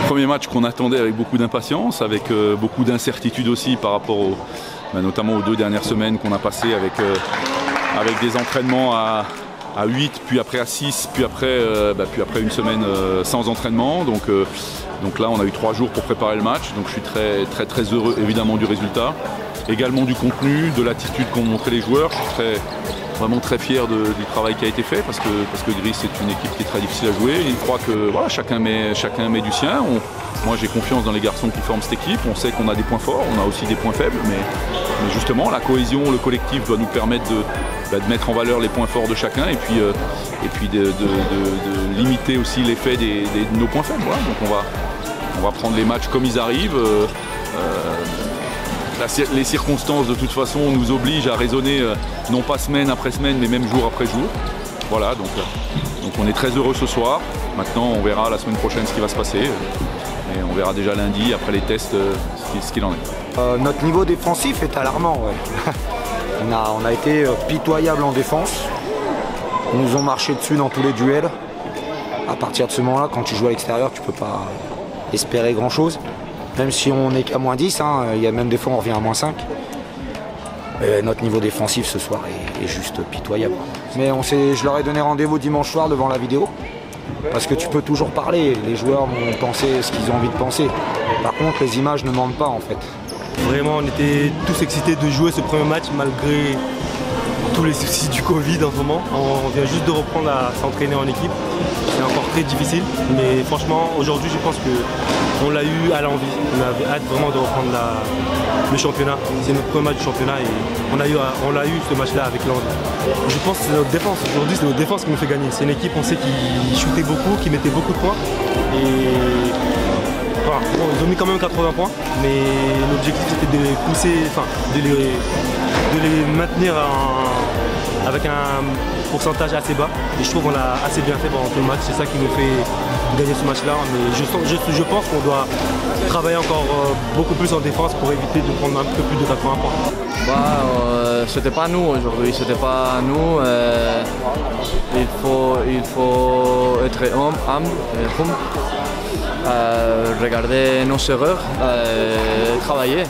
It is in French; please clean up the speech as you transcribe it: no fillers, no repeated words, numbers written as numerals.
Premier match qu'on attendait avec beaucoup d'impatience, avec beaucoup d'incertitude aussi par rapport notamment aux 2 dernières semaines qu'on a passées avec des entraînements à 8, puis après à 6, puis après une semaine sans entraînement. Donc là on a eu 3 jours pour préparer le match, donc je suis très heureux évidemment du résultat, également du contenu, de l'attitude qu'ont montré les joueurs. Je suis vraiment très fier du travail qui a été fait parce que Gris c'est une équipe qui est très difficile à jouer. Il croit que voilà, chacun met du sien. Moi j'ai confiance dans les garçons qui forment cette équipe. On sait qu'on a des points forts, on a aussi des points faibles, mais justement la cohésion, le collectif doit nous permettre de mettre en valeur les points forts de chacun et puis de limiter aussi l'effet de nos points faibles. Voilà. Donc on va prendre les matchs comme ils arrivent. Les circonstances de toute façon nous obligent à raisonner non pas semaine après semaine mais même jour après jour. Voilà, donc on est très heureux ce soir. Maintenant on verra la semaine prochaine ce qui va se passer. Et on verra déjà lundi après les tests ce qu'il en est. Notre niveau défensif est alarmant. Ouais. on a été pitoyable en défense. Ils nous ont marché dessus dans tous les duels. À partir de ce moment-là, quand tu joues à l'extérieur, tu peux pas espérer grand-chose. Même si on n'est qu'à -10, il y a même des fois on revient à -5. Notre niveau défensif ce soir est juste pitoyable. Mais je leur ai donné rendez-vous dimanche soir devant la vidéo. Parce que tu peux toujours parler, les joueurs vont penser ce qu'ils ont envie de penser. Par contre, les images ne mentent pas en fait. Vraiment, on était tous excités de jouer ce premier match malgré tous les soucis du Covid en ce moment. On vient juste de reprendre à s'entraîner en équipe. C'est encore très difficile, mais franchement, aujourd'hui, je pense qu'on l'a eu à l'envie. On avait hâte vraiment de reprendre le championnat. C'est notre premier match du championnat et on l'a eu ce match-là avec l'envie. Je pense que c'est notre défense. Aujourd'hui, c'est notre défense qui nous fait gagner. C'est une équipe, on sait, qui shootait beaucoup, qui mettait beaucoup de points. Et voilà, ils ont mis quand même 80 points, mais l'objectif c'était de les pousser, de les maintenir avec un pourcentage assez bas. Et je trouve qu'on l'a assez bien fait pendant tout le match. C'est ça qui nous fait gagner ce match-là. Mais je pense qu'on doit travailler encore beaucoup plus en défense pour éviter de prendre un peu plus de 80 points. C'était pas nous aujourd'hui, c'était pas nous. Il faut être humble, regarder nos erreurs, travailler.